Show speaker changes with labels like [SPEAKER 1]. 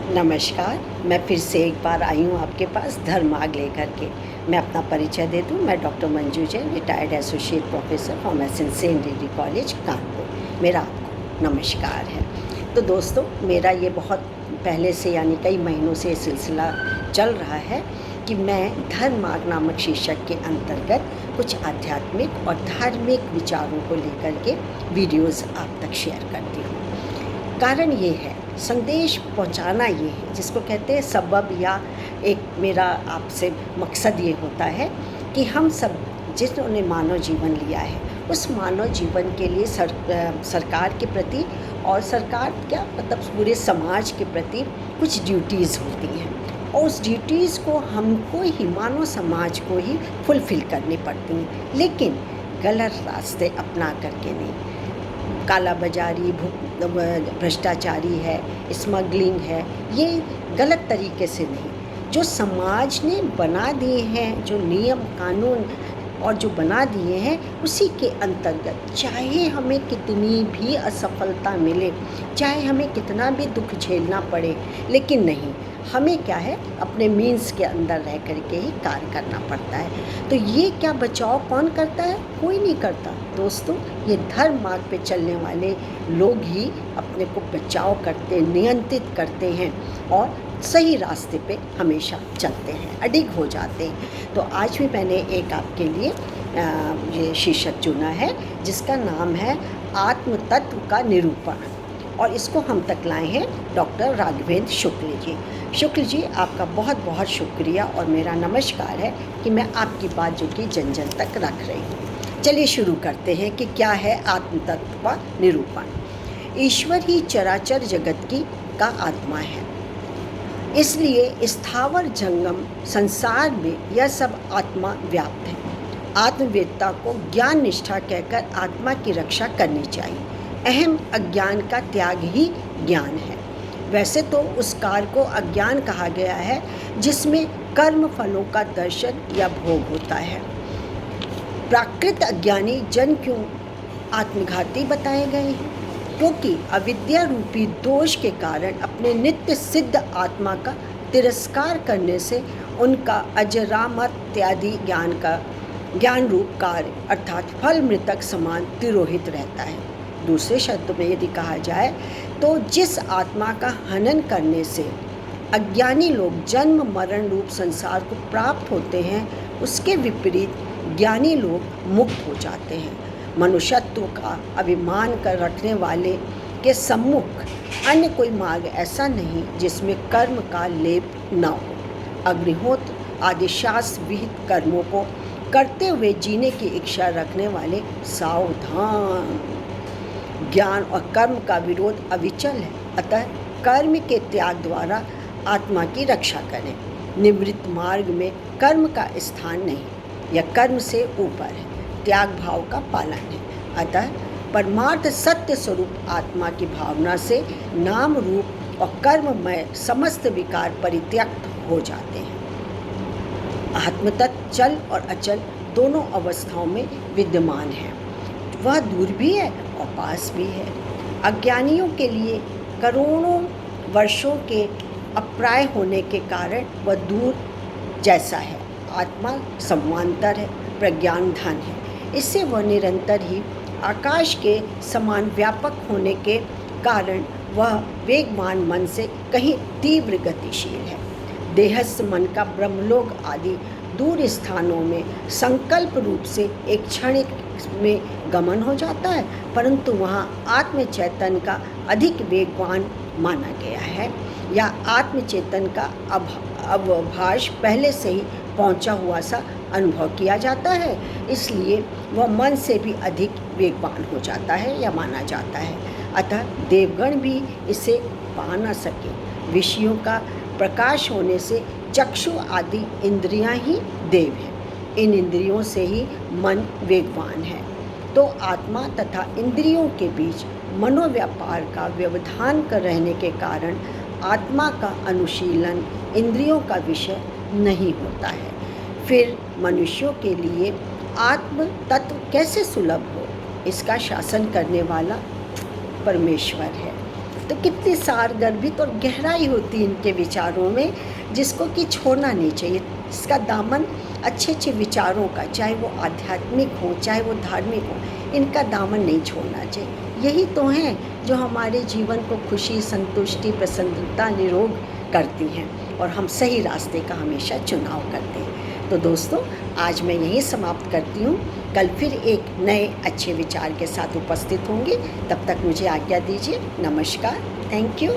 [SPEAKER 1] नमस्कार। मैं फिर से एक बार आई हूँ आपके पास धर्मार्ग लेकर के। मैं अपना परिचय दे दूँ। मैं doctor Manju Jain, retired associate professor pharmacy saint degree college Kanpur. मेरा आपको नमस्कार है। तो दोस्तों, मेरा ये बहुत पहले से यानी कई महीनों से सिलसिला चल रहा है कि मैं धर्मार्ग नामक शीर्षक के अंतर्गत कुछ आध्यात्मिक और धार्मिक विचारों को लेकर के वीडियोज़ आप तक शेयर करती हूँ। कारण ये है, संदेश पहुंचाना ये है, जिसको कहते हैं सबब, या एक मेरा आपसे मकसद ये होता है कि हम सब जिन्होंने मानव जीवन लिया है, उस मानव जीवन के लिए सरकार के प्रति और सरकार क्या मतलब पूरे समाज के प्रति कुछ ड्यूटीज़ होती हैं, और उस ड्यूटीज़ को हमको ही, मानव समाज को ही फुलफ़िल करनी पड़ती हैं, लेकिन गलत रास्ते अपना करके नहीं। काला बाजारी, भ्रष्टाचारी है, स्मगलिंग है, ये गलत तरीके से नहीं। जो समाज ने बना दिए हैं, जो नियम कानून और जो बना दिए हैं, उसी के अंतर्गत चाहे हमें कितनी भी असफलता मिले, चाहे हमें कितना भी दुख झेलना पड़े, लेकिन नहीं, हमें क्या है, अपने मीन्स के अंदर रह करके ही कार्य करना पड़ता है। तो ये क्या बचाव कौन करता है? कोई नहीं करता दोस्तों। ये धर्म मार्ग पे चलने वाले लोग ही अपने को बचाव करते, नियंत्रित करते हैं और सही रास्ते पे हमेशा चलते हैं, अडिग हो जाते हैं। तो आज भी मैंने एक आपके लिए ये शीर्षक चुना है, जिसका नाम है आत्म तत्व का निरूपण, और इसको हम तक लाए हैं डॉक्टर राघवेंद्र शुक्ल जी। शुक्ल जी, आपका बहुत बहुत शुक्रिया और मेरा नमस्कार है कि मैं आपकी बात जो कि जन जन तक रख रही हूँ। चलिए शुरू करते हैं कि क्या है आत्म तत्व का निरूपण। ईश्वर ही चराचर जगत का आत्मा है, इसलिए स्थावर जंगम संसार में यह सब आत्मा व्याप्त है। आत्मवेदता को ज्ञान निष्ठा कहकर आत्मा की रक्षा करनी चाहिए। अहम अज्ञान का त्याग ही ज्ञान है। वैसे तो उस कार्य को अज्ञान कहा गया है जिसमें कर्म फलों का दर्शन या भोग होता है। प्राकृत अज्ञानी जन क्यों आत्मघाती बताए गए हैं? क्योंकि अविद्या रूपी दोष के कारण अपने नित्य सिद्ध आत्मा का तिरस्कार करने से उनका अजरामत्यादि ज्ञान रूप कार्य अर्थात फल मृतक समान तिरोहित रहता है। दूसरे शब्द में यदि कहा जाए तो जिस आत्मा का हनन करने से अज्ञानी लोग जन्म मरण रूप संसार को प्राप्त होते हैं, उसके विपरीत ज्ञानी लोग मुक्त हो जाते हैं। मनुष्यत्व का अभिमान कर रखने वाले के सम्मुख अन्य कोई मार्ग ऐसा नहीं जिसमें कर्म का लेप न हो। अग्निहोत्र आदि शास्त्र विहित कर्मों को करते हुए जीने की इच्छा रखने वाले सावधान। ज्ञान और कर्म का विरोध अविचल है, अतः कर्म के त्याग द्वारा आत्मा की रक्षा करें। निवृत्त मार्ग में कर्म का स्थान नहीं, यह कर्म से ऊपर है, त्याग भाव का पालन है। अतः परमार्थ सत्य स्वरूप आत्मा की भावना से नाम रूप और कर्ममय समस्त विकार परित्यक्त हो जाते हैं। आत्मतत्व चल और अचल दोनों अवस्थाओं में विद्यमान है। वह दूर भी है और पास भी है। अज्ञानियों के लिए करोड़ों वर्षों के अप्राय होने के कारण वह दूर जैसा है। आत्मा समांतर है, प्रज्ञान धन है, इससे वह निरंतर ही आकाश के समान व्यापक होने के कारण वह वेगवान मन से कहीं तीव्र गतिशील है। देहस्थ मन का ब्रह्मलोक आदि दूर स्थानों में संकल्प रूप से एक क्षण में गमन हो जाता है, परंतु वहाँ आत्म चैतन्य का अधिक वेगवान माना गया है, या आत्म चेतन का अवभाष पहले से ही पहुँचा हुआ सा अनुभव किया जाता है, इसलिए वह मन से भी अधिक वेगवान हो जाता है या माना जाता है। अतः देवगण भी इसे पा न सके। विषयों का प्रकाश होने से चक्षु आदि इंद्रियां ही देव हैं। इन इंद्रियों से ही मन वेगवान है। तो आत्मा तथा इंद्रियों के बीच मनोव्यापार का व्यवधान कर रहने के कारण आत्मा का अनुशीलन इंद्रियों का विषय नहीं होता है। फिर मनुष्यों के लिए आत्म तत्व कैसे सुलभ हो, इसका शासन करने वाला परमेश्वर है। तो कितनी सारगर्भित और गहराई होती है इनके विचारों में, जिसको कि छोड़ना नहीं चाहिए। इसका दामन अच्छे अच्छे विचारों का, चाहे वो आध्यात्मिक हो चाहे वो धार्मिक हो, इनका दामन नहीं छोड़ना चाहिए। यही तो हैं जो हमारे जीवन को खुशी, संतुष्टि, प्रसन्नता, निरोग करती हैं और हम सही रास्ते का हमेशा चुनाव करते हैं। तो दोस्तों, आज मैं यहीं समाप्त करती हूँ। कल फिर एक नए अच्छे विचार के साथ उपस्थित होंगी। तब तक मुझे आज्ञा दीजिए। नमस्कार। Thank you.